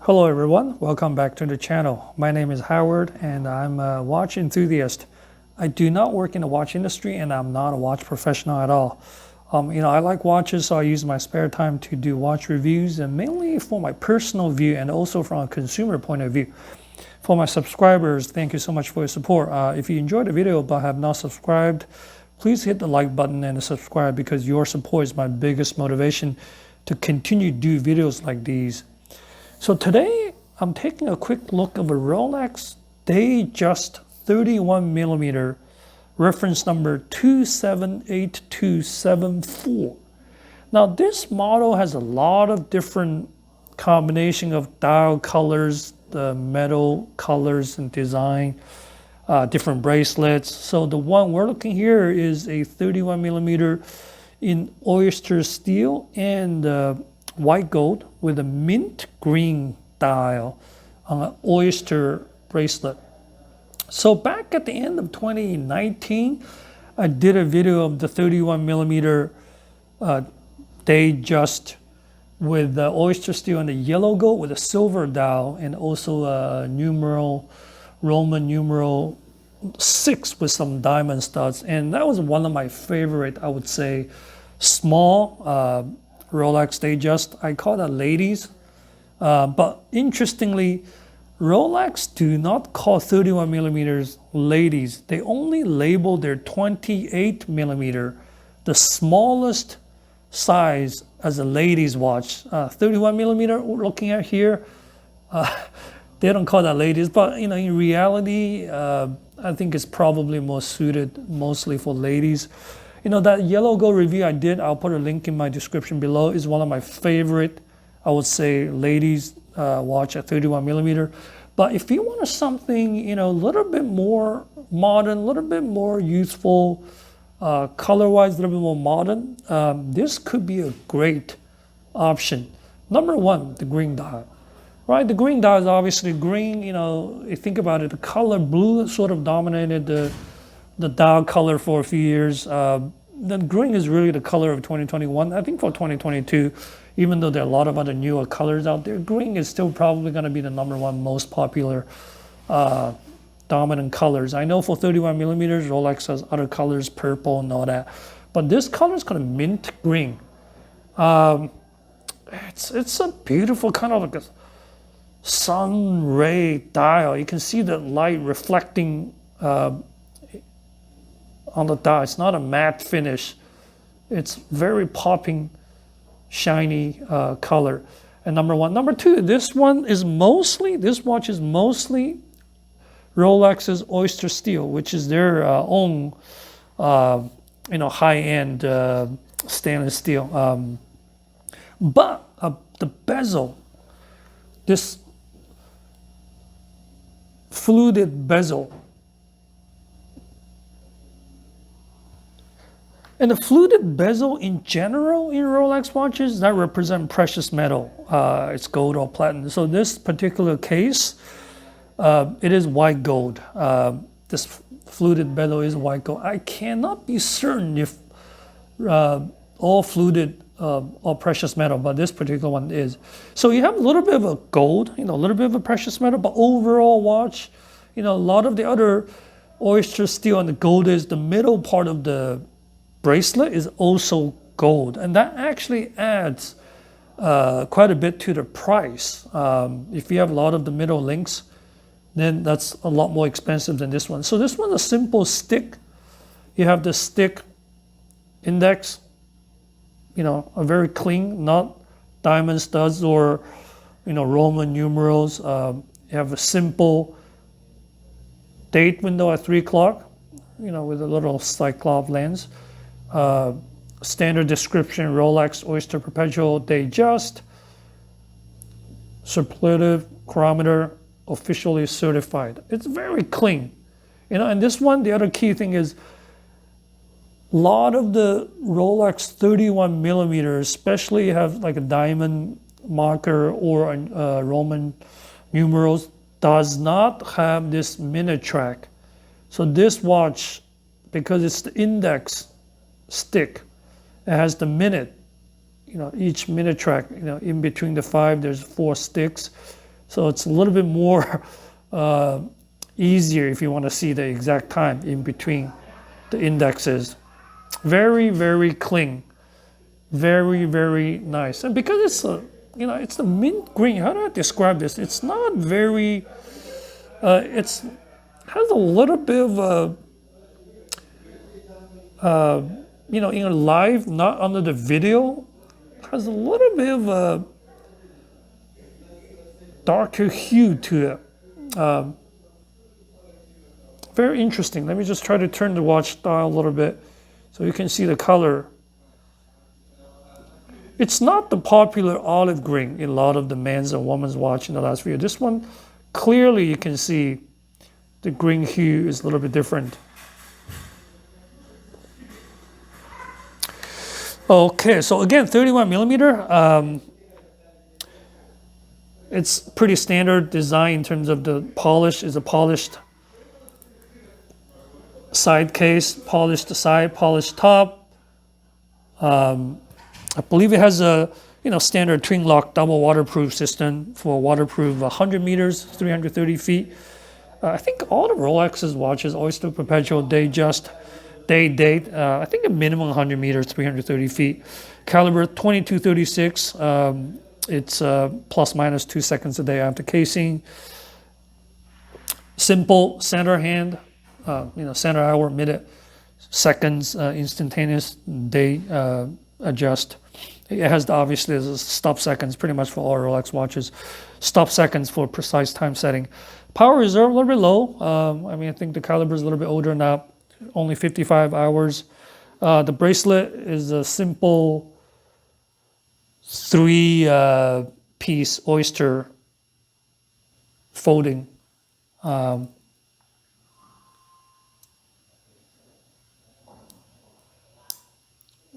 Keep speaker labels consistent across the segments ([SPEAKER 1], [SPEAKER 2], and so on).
[SPEAKER 1] Hello everyone, welcome back to the channel. My name is Howard and I'm a watch enthusiast. I do not work in the watch industry and I'm not a watch professional at all. I like watches, so I use my spare time to do watch reviews, and mainly for my personal view and also from a consumer point of view. For my subscribers, thank you so much for your support. If you enjoyed the video but have not subscribed, please hit the like button and subscribe, because your support is my biggest motivation to continue to do videos like these. So today I'm taking a quick look of a Rolex Datejust 31mm, reference number 278274. Now this model has a lot of different combination of dial colors, the metal colors and design, different bracelets. So the one we're looking here is a 31mm in Oystersteel and white gold with a mint green dial on an oyster bracelet. So back at the end of 2019, I did a video of the 31mm Datejust with the Oystersteel and the yellow gold with a silver dial, and also a Roman numeral 6 with some diamond studs. And that was one of my favorite, I would say, small Rolex Datejust. I call that ladies, but interestingly, Rolex do not call 31mm ladies. They only label their 28mm, the smallest size, as a ladies watch. 31mm we're looking at here, they don't call that ladies, but in reality, I think it's probably more suited mostly for ladies. That yellow gold review I did, I'll put a link in my description below, is one of my favorite, I would say, ladies watch at 31mm. But if you want something, a little bit more modern, a little bit more youthful, color-wise, a little bit more modern, this could be a great option. Number one, the green dial. Right, the green dial is obviously green. You think about it, the color blue sort of dominated the dial color for a few years. Then green is really the color of 2021. I think for 2022, even though there are a lot of other newer colors out there, green is still probably going to be the number one most popular dominant colors. I know for 31mm, Rolex has other colors, purple and all that, but this color is kind of mint green. It's a beautiful kind of like a sun ray dial. You can see the light reflecting on the dial. It's not a matte finish. It's very popping, shiny color. And number one. Number two, this watch is mostly Rolex's Oystersteel, which is their own, high-end stainless steel. But the bezel, this fluted bezel, and the fluted bezel in general in Rolex watches, that represent precious metal. It's gold or platinum. So this particular case, it is white gold. This fluted bezel is white gold. I cannot be certain if all fluted or precious metal, but this particular one is. So you have a little bit of a gold, a little bit of a precious metal, but overall watch, a lot of the other Oystersteel and the gold is the middle part of the bracelet is also gold, and that actually adds quite a bit to the price. If you have a lot of the middle links, then that's a lot more expensive than this one. So this one's a simple stick. You have the stick index, a very clean, not diamond studs or Roman numerals. You have a simple date window at 3 o'clock, with a little cyclop lens. Standard description: Rolex Oyster Perpetual Datejust, superlative chronometer, officially certified. It's very clean, and this one, the other key thing is, a lot of the Rolex 31mm, especially have like a diamond marker or Roman numerals, does not have this minute track. So this watch, because it's the index stick, it has the minute, each minute track, in between the 5 there's 4 sticks. So it's a little bit more easier if you want to see the exact time in between the indexes. Very, very clean. Very, very nice. And because it's a, it's the mint green. How do I describe this? It's not very, it's has a little bit of a, in live, not under the video, has a little bit of a darker hue to it. Very interesting. Let me just try to turn the watch dial a little bit so you can see the color. It's not the popular olive green in a lot of the men's and women's watch in the last video. This one, clearly you can see the green hue is a little bit different. Okay, so again, 31mm. It's pretty standard design in terms of the polish. Is a polished side case, polished side, polished top. I believe it has a standard twin lock double waterproof system for waterproof 100 meters, 330 feet. I think all the Rolex's watches, Oyster, Perpetual, Datejust, Date. I think a minimum 100 meters, 330 feet. Caliber 2236. It's plus minus 2 seconds a day after casing. Simple center hand, center hour, minute, seconds, instantaneous day adjust. It has obviously the stop seconds, pretty much for all Rolex watches. Stop seconds for precise time setting. Power reserve a little bit low. I think the caliber is a little bit older now, only 55 hours. The bracelet is a simple 3-piece Oyster folding.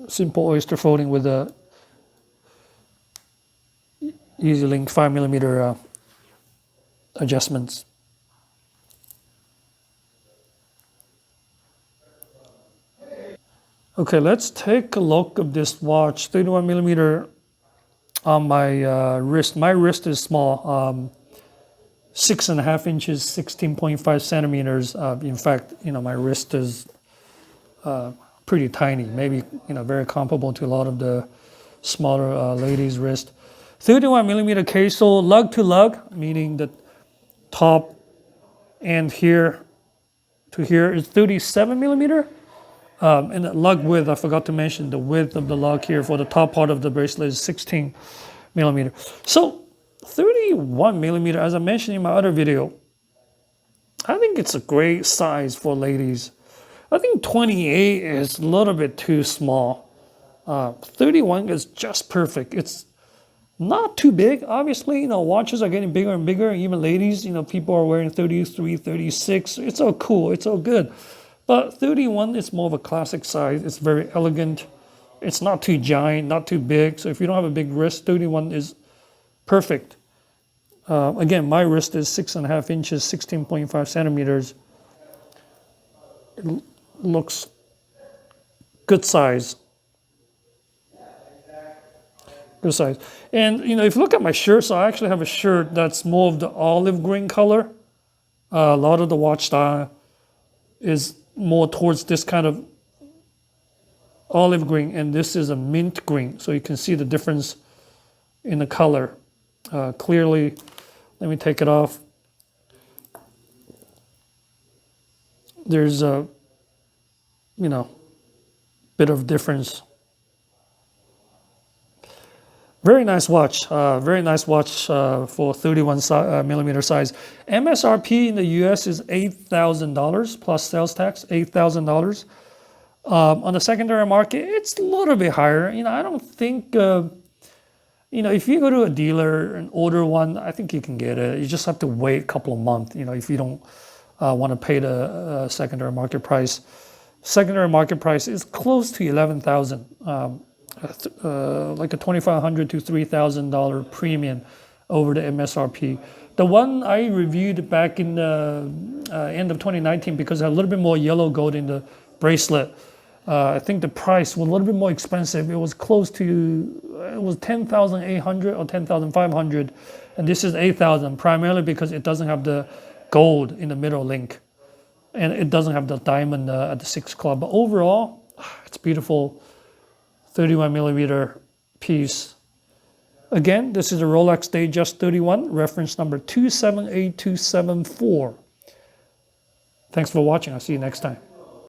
[SPEAKER 1] Simple Oyster folding with a easy link 5mm adjustments. Okay, let's take a look at this watch. 31mm on my wrist. My wrist is small, 6.5 inches, 16.5 centimeters. In fact, my wrist is pretty tiny, maybe very comparable to a lot of the smaller ladies' wrist. 31mm caso, lug to lug, meaning the top and here to here is 37mm. And the lug width, I forgot to mention the width of the lug here for the top part of the bracelet is 16mm. So 31mm, as I mentioned in my other video, I think it's a great size for ladies. I think 28 is a little bit too small. 31 is just perfect. It's not too big. Obviously, watches are getting bigger and bigger. Even ladies, people are wearing 33, 36. It's all cool. It's all good. But 31 is more of a classic size. It's very elegant. It's not too giant, not too big. So if you don't have a big wrist, 31 is perfect. Again, my wrist is 6.5 inches, 16.5 centimeters. It looks good size. Good size. And, if you look at my shirt, so I actually have a shirt that's more of the olive green color. A lot of the watch style is more towards this kind of olive green, and this is a mint green. So you can see the difference in the color. Clearly, let me take it off. There's a, bit of difference. Very nice watch. Very nice watch for 31mm size. MSRP in the U.S. is $8,000 plus sales tax. $8,000. On the secondary market, it's a little bit higher. I don't think. If you go to a dealer and order one, I think you can get it. You just have to wait a couple of months. If you don't want to pay the secondary market price. Secondary market price is close to $11,000. Like a $2,500 to $3,000 premium over the MSRP. The one I reviewed back in the end of 2019, because it had a little bit more yellow gold in the bracelet, I think the price was a little bit more expensive. It was close to, it was 10,800 or 10,500, and this is 8,000, primarily because it doesn't have the gold in the middle link, and it doesn't have the diamond at the 6 o'clock. But overall, it's beautiful 31mm piece. Again, this is a Rolex Datejust 31, reference number 278274. Thanks for watching. I'll see you next time.